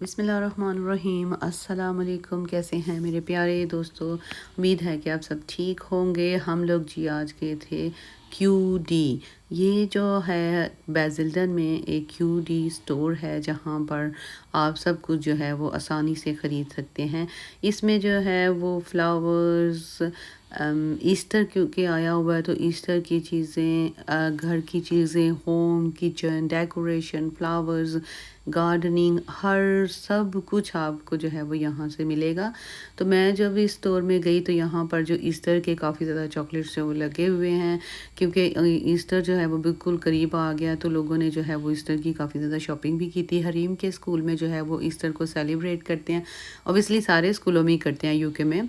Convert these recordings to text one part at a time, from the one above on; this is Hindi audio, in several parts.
बिस्मिल्लाहिर्रहमानिर्रहीम। अस्सलाम वालेकुम। कैसे हैं मेरे प्यारे दोस्तों? उम्मीद है कि आप सब ठीक होंगे। हम लोग जी आज गए थे QD। ये जो है बेसिल्टन में एक QD स्टोर है जहाँ पर आप सब कुछ जो है वो आसानी से ख़रीद सकते हैं। इसमें जो है वो फ्लावर्स ईस्टर क्योंकि आया हुआ है तो ईस्टर की चीज़ें, घर की चीज़ें, home kitchen decoration, flowers, gardening, हर सब कुछ आपको जो है वो यहाँ से मिलेगा। तो मैं जब इस स्टोर में गई तो यहाँ पर जो ईस्टर के काफ़ी ज़्यादा चॉकलेट्स जो वो लगे हुए हैं क्योंकि ईस्टर जो है वो बिल्कुल करीब आ गया तो लोगों ने जो है वो ईस्टर की काफ़ी ज़्यादा शॉपिंग भी की थी। हरीम के स्कूल में जो है वो ईस्टर को सेलिब्रेट करते हैं। ऑब्वियसली सारे स्कूलों में ही करते हैं यूके में।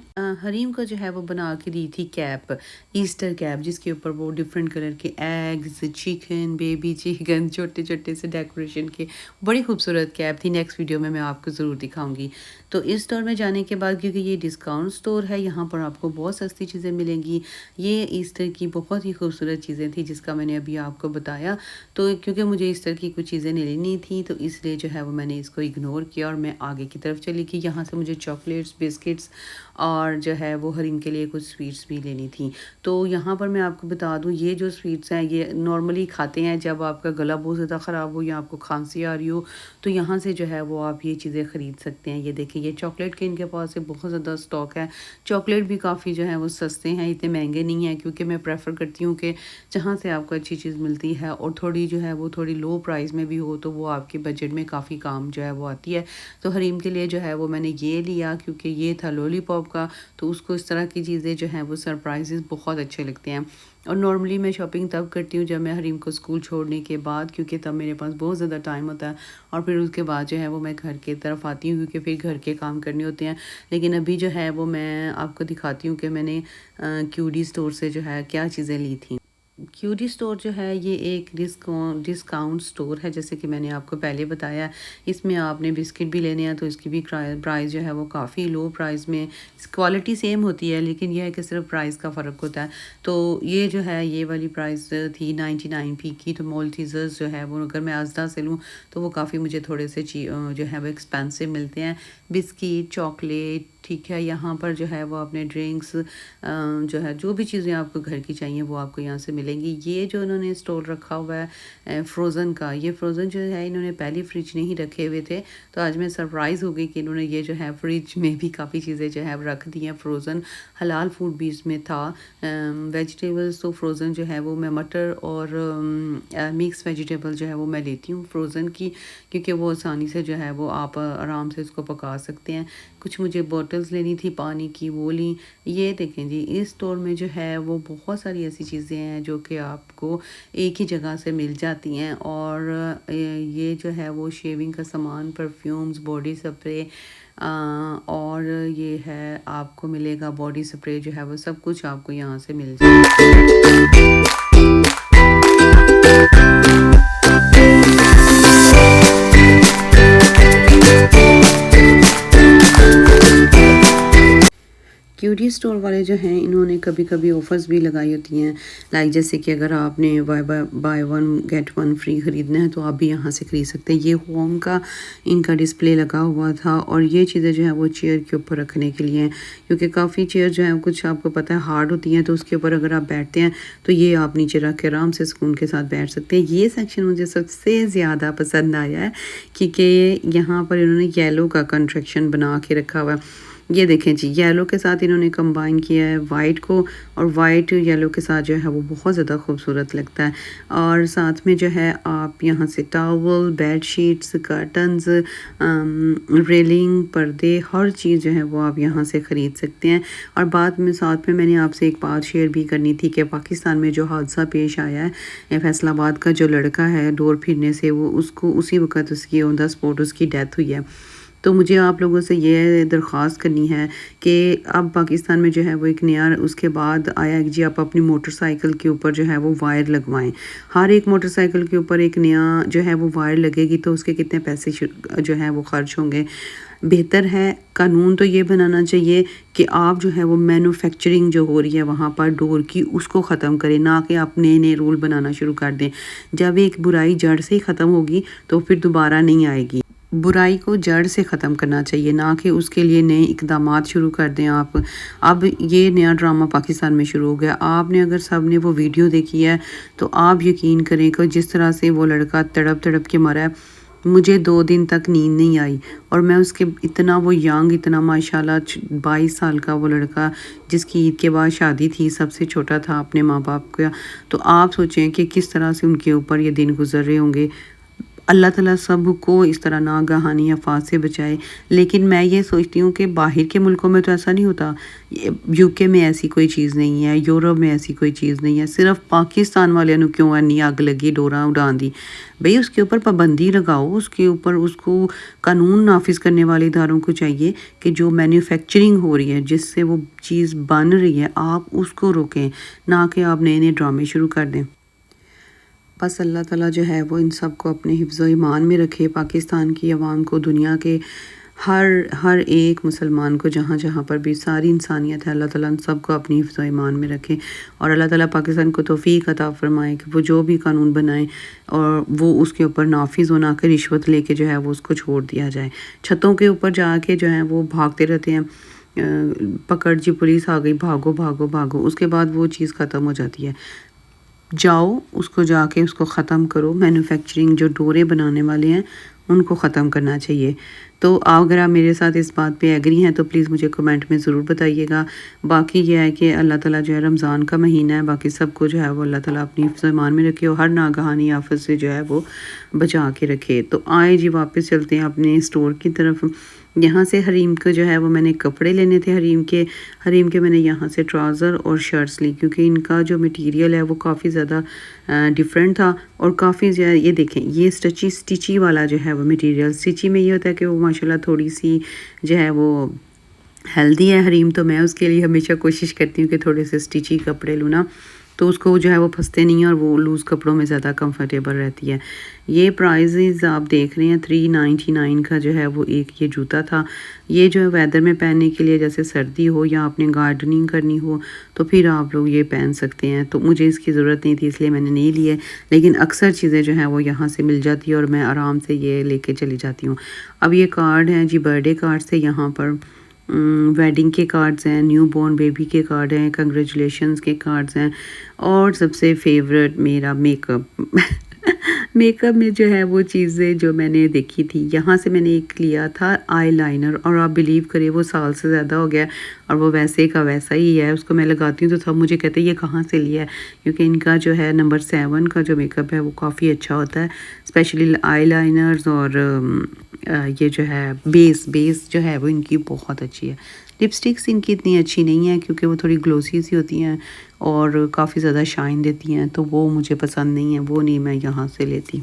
हरीम को जो है वो बना के दी थी कैप, ईस्टर कैप, जिसके ऊपर वो डिफरेंट कलर के एग्स, चिकन, बेबी चिकन, छोटे छोटे से डेकोरेशन के, बड़ी खूबसूरत कैप थी। नेक्स्ट वीडियो में मैं आपको ज़रूर दिखाऊंगी। तो इस स्टोर में जाने के बाद, क्योंकि ये डिस्काउंट स्टोर है, यहाँ पर आपको बहुत सस्ती चीज़ें मिलेंगी। ये ईस्टर की बहुत ही खूबसूरत चीज़ें थी जिसका मैंने अभी आपको बताया। तो क्योंकि मुझे ईस्टर की कुछ चीज़ें लेनी थी तो इसलिए जो है वो मैंने इसको इग्नोर किया और मैं आगे की तरफ चली कि यहाँ से मुझे चॉकलेट्स, बिस्किट्स और जो है वो हरीम के लिए कुछ स्वीट्स भी लेनी थी। तो यहाँ पर मैं आपको बता दूँ, ये जो स्वीट्स हैं ये नॉर्मली खाते हैं जब आपका गला बहुत ज़्यादा ख़राब हो या आपको खांसी आ रही हो, तो यहाँ से जो है वो आप ये चीज़ें ख़रीद सकते हैं। ये देखिए, ये चॉकलेट के इनके पास से बहुत ज़्यादा स्टॉक है। चॉकलेट भी काफ़ी जो है वो सस्ते हैं, इतने महंगे नहीं हैं, क्योंकि मैं प्रेफर करती हूँ कि जहाँ से आपको अच्छी चीज़ मिलती है और थोड़ी जो है वो थोड़ी लो प्राइस में भी हो तो वो आपके बजट में काफ़ी काम जो है वो आती है। तो हरीम के लिए जो है वो मैंने ये लिया क्योंकि ये था लॉलीपॉप का, तो उसको इस तरह की चीज़ें जो हैं वो सरप्राइजेज़ बहुत अच्छे लगते हैं। और नॉर्मली मैं शॉपिंग तब करती हूँ जब मैं हरीम को स्कूल छोड़ने के बाद, क्योंकि तब मेरे पास बहुत ज़्यादा टाइम होता है और फिर उसके बाद जो है वो मैं घर की तरफ आती हूँ क्योंकि फिर घर के काम करने होते हैं। लेकिन अभी जो है वो मैं आपको दिखाती हूँ कि मैंने QD स्टोर से जो है क्या चीज़ें ली थी। QD स्टोर जो है ये एक डिस्काउंट स्टोर है, जैसे कि मैंने आपको पहले बताया। इसमें आपने बिस्किट भी लेने हैं तो इसकी भी प्राइस जो है वो काफ़ी लो प्राइस में, क्वालिटी सेम होती है लेकिन यह है कि सिर्फ प्राइस का फ़र्क होता है। तो ये जो है ये वाली प्राइस थी 99p की। तो मॉल्टीज़र्स जो है वो अगर मैं आज़दा से लूँ तो वो काफ़ी मुझे थोड़े से जो है वो एक्सपेंसिव मिलते हैं। बिस्किट, चॉकलेट, ठीक है, यहाँ पर जो है वो अपने ड्रिंक्स, जो है जो भी चीज़ें आपको घर की चाहिए वो आपको यहाँ से मिलेंगी। ये जो इन्होंने स्टोर रखा हुआ है फ्रोज़न का, ये फ्रोज़न जो है इन्होंने पहले फ्रिज नहीं रखे हुए थे, तो आज मैं सरप्राइज़ हो गई कि इन्होंने ये जो है फ्रिज में भी काफ़ी चीज़ें जो है रख दी हैं फ्रोज़न। हलाल फूड भी इसमें था। वेजिटेबल्स तो फ्रोज़न जो है वो मैं मटर और मिक्स वेजिटेबल जो है वो मैं लेती हूँ फ्रोज़न की, क्योंकि वो आसानी से जो है वो आप आराम से इसको पका सकते हैं। कुछ मुझे बॉटल्स लेनी थी पानी की, वो ली। ये देखें जी, इस स्टोर में जो है वो बहुत सारी ऐसी चीज़ें हैं जो कि आपको एक ही जगह से मिल जाती हैं। और ये जो है वो शेविंग का सामान, परफ्यूम्स, बॉडी स्प्रे, और ये है आपको मिलेगा बॉडी स्प्रे जो है वो सब कुछ आपको यहाँ से मिल जाएगा। QD स्टोर वाले जो हैं इन्होंने कभी कभी ऑफ़र्स भी लगाई होती हैं, लाइक जैसे कि अगर आपने by one get one free ख़रीदना है तो आप भी यहाँ से ख़रीद सकते हैं। ये होम का इनका डिस्प्ले लगा हुआ था और ये चीज़ें जो है वो चेयर के ऊपर रखने के लिए हैं, क्योंकि काफ़ी चेयर जो है कुछ आपको पता है हार्ड होती हैं, तो उसके ऊपर अगर आप बैठते हैं तो ये आप नीचे रख के आराम से सुकून के साथ बैठ सकते हैं। ये सेक्शन मुझे सबसे ज़्यादा पसंद आया है क्योंकि यहाँ पर इन्होंने येलो का कंस्ट्रक्शन बना के रखा हुआ है। ये देखें जी, येलो के साथ इन्होंने कंबाइन किया है वाइट को, और वाइट येलो के साथ जो है वो बहुत ज़्यादा खूबसूरत लगता है। और साथ में जो है आप यहाँ से towel, bed sheets, curtains, railing, पर्दे, हर चीज़ जो है वो आप यहाँ से ख़रीद सकते हैं। और बाद में साथ में मैंने आपसे एक बात शेयर भी करनी थी कि पाकिस्तान में जो हादसा पेश आया है, फैसलाबाद का जो लड़का है डोर फिरने से, वो उसको उसी वक्त उसकी ऑन द स्पॉट उसकी डेथ हुई है। तो मुझे आप लोगों से ये दरख्वास्त करनी है कि अब पाकिस्तान में जो है वो एक नया उसके बाद आया है कि जी आप अपनी मोटरसाइकिल के ऊपर जो है वो वायर लगवाएं। हर एक मोटरसाइकिल के ऊपर एक नया जो है वो वायर लगेगी तो उसके कितने पैसे जो है वो खर्च होंगे। बेहतर है, कानून तो ये बनाना चाहिए कि आप जो है वो मैन्युफैक्चरिंग जो हो रही है वहाँ पर डोर की, उसको ख़त्म करें, ना कि आप नए नए रूल बनाना शुरू कर दें। जब एक बुराई जड़ से ही ख़त्म होगी तो फिर दोबारा नहीं आएगी। बुराई को जड़ से ख़त्म करना चाहिए, ना कि उसके लिए नए इक़दामात शुरू कर दें आप। अब ये नया ड्रामा पाकिस्तान में शुरू हो गया। आपने अगर सब ने वो वीडियो देखी है तो आप यकीन करें कि जिस तरह से वो लड़का तड़प के मरा है, मुझे 2 दिन तक नींद नहीं आई। और मैं उसके इतना वो यंग, इतना माशाल्लाह 22 साल का वो लड़का, जिसकी ईद के बाद शादी थी, सबसे छोटा था अपने माँ-बाप का। तो आप सोचें कि किस तरह से उनके ऊपर ये दिन गुज़र रहे होंगे। अल्लाह ताला सबको इस तरह नागहानी आफ़ात से बचाए। लेकिन मैं ये सोचती हूँ कि बाहर के मुल्कों में तो ऐसा नहीं होता। यूके में ऐसी कोई चीज़ नहीं है, यूरोप में ऐसी कोई चीज़ नहीं है। सिर्फ पाकिस्तान वाले नूं क्यों इन्नी अग लगी, डोरा उड़ान दी। भई उसके ऊपर पाबंदी लगाओ, उसके ऊपर उसको कानून नाफिज़ करने वाले इदारों को चाहिए कि जो मैन्युफैक्चरिंग हो रही है, जिससे वो चीज़ बन रही है, आप उसको रोकें, ना कि आप नए-नए ड्रामे शुरू कर दें। बस अल्लाह ताला जो है वो इन सब को अपने हिफ्ज़ ईमान में रखे, पाकिस्तान की आवाम को, दुनिया के हर एक मुसलमान को, जहाँ जहाँ पर भी सारी इंसानियत है, अल्लाह ताला इन सब को अपनी हिफ्ज़ ईमान में रखे। और अल्लाह ताला पाकिस्तान को तौफ़ीक अता फ़रमाए कि वो जो भी कानून बनाए और वो उसके ऊपर नाफिज़ हो, ना कि रिश्वत लेके जो है वो उसको छोड़ दिया जाए। छतों के ऊपर जाके जो है वो भागते रहते हैं, पकड़ जी पुलिस आ गई, भागो भागो भागो, उसके बाद वो चीज़ ख़त्म हो जाती है। जाओ उसको जाके उसको ख़त्म करो। मैन्युफैक्चरिंग जो डोरे बनाने वाले हैं उनको ख़त्म करना चाहिए। तो अगर आप मेरे साथ इस बात पे एग्री हैं तो प्लीज़ मुझे कमेंट में ज़रूर बताइएगा। बाकी ये है कि अल्लाह ताला जो है, रमज़ान का महीना है, बाकी सबको जो है वो अल्लाह ताला अपनी हिफ्ज़ ईमान में रखे और हर नागहानी आफ़त से जो है वो बचा के रखे। तो आए जी वापस चलते हैं अपने स्टोर की तरफ। यहाँ से हरीम को जो है वो मैंने कपड़े लेने थे हरीम के मैंने यहाँ से ट्राउज़र और शर्ट्स ली, क्योंकि इनका जो मटेरियल है वो काफ़ी ज़्यादा डिफरेंट था और काफ़ी ज़्यादा, ये देखें, ये स्टिची वाला जो है वो मटेरियल, स्टिची में ये होता है कि वो माशाल्लाह थोड़ी सी जो है वो हेल्दी है हरीम, तो मैं उसके लिए हमेशा कोशिश करती हूँ कि थोड़े से स्टिची कपड़े लूँ ना, तो उसको जो है वो फंसते नहीं हैं और वो लूज़ कपड़ों में ज़्यादा कंफर्टेबल रहती है। ये प्राइजेज़ आप देख रहे हैं, 399 का जो है वो एक ये जूता था। ये जो है वेदर में पहनने के लिए, जैसे सर्दी हो या आपने गार्डनिंग करनी हो तो फिर आप लोग ये पहन सकते हैं। तो मुझे इसकी ज़रूरत नहीं थी इसलिए मैंने नहीं लिए, लेकिन अक्सर चीज़ें जो हैं वो यहाँ से मिल जाती है और मैं आराम से ये लेके चली जाती हूँ। अब ये कार्ड हैं जी, बर्थडे कार्ड्स थे यहाँ पर, वेडिंग के कार्ड्स हैं, न्यू बॉर्न बेबी के कार्ड हैं, कंग्रेचुलेशंस के कार्ड्स हैं और सबसे फेवरेट मेरा मेकअप। मेकअप में जो है वो चीज़ें जो मैंने देखी थी, यहाँ से मैंने एक लिया था आईलाइनर, और आप बिलीव करिए वो साल से ज़्यादा हो गया और वो वैसे का वैसा ही है। उसको मैं लगाती हूँ तो सब मुझे कहते हैं ये कहाँ से लिया है, क्योंकि इनका जो है नंबर 7 का जो मेकअप है वो काफ़ी अच्छा होता है, स्पेशली आईलाइनर्स और ये जो है बेस जो है वो इनकी बहुत अच्छी है। लिपस्टिक्स इनकी इतनी अच्छी नहीं है क्योंकि वो थोड़ी ग्लोसी सी होती हैं और काफ़ी ज़्यादा शाइन देती हैं, तो वो मुझे पसंद नहीं है, वो नहीं मैं यहाँ से लेती।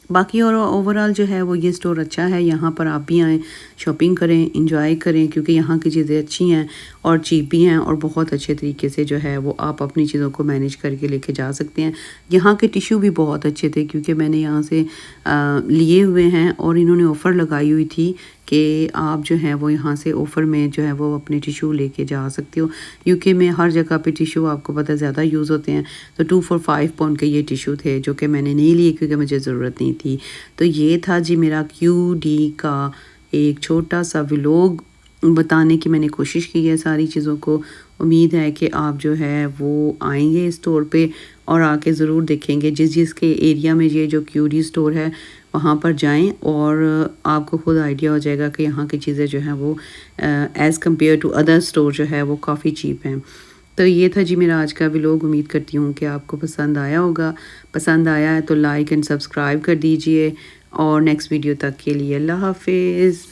बाकी और ओवरऑल जो है वो ये स्टोर अच्छा है, यहाँ पर आप भी आएँ, शॉपिंग करें, इंजॉय करें, क्योंकि यहाँ की चीज़ें अच्छी हैं और चीप भी हैं और बहुत अच्छे तरीके से जो है वो आप अपनी चीज़ों को मैनेज करके लेके जा सकते हैं। यहाँ के टिश्यू भी बहुत अच्छे थे क्योंकि मैंने यहाँ से लिए हुए हैं और इन्होंने ऑफ़र लगाई हुई थी कि आप जो है वो यहाँ से ऑफ़र में जो है वो अपने टिश्यू लेके जा सकते हो। यूके में हर जगह पे टिश्यू आपको पता है ज़्यादा यूज़ होते हैं, तो 2 for 5 पाउंड के ये टिश्यू थे जो कि मैंने नहीं लिए क्योंकि मुझे ज़रूरत नहीं थी। तो ये था जी मेरा QD का एक छोटा सा व्लॉग, बताने की मैंने कोशिश की है सारी चीज़ों को। उम्मीद है कि आप जो है वो आएंगे इस स्टोर पे और आके ज़रूर देखेंगे। जिसके एरिया में ये जो QD स्टोर है वहाँ पर जाएं और आपको खुद आइडिया हो जाएगा कि यहाँ की चीज़ें जो हैं वो as compare to other store जो है वो काफ़ी चीप हैं। तो ये था जी मेरा आज का व्लॉग। उम्मीद करती हूँ कि आपको पसंद आया होगा। पसंद आया है तो लाइक एंड सब्सक्राइब कर दीजिए और नेक्स्ट वीडियो तक के लिए अल्लाह हाफिज़।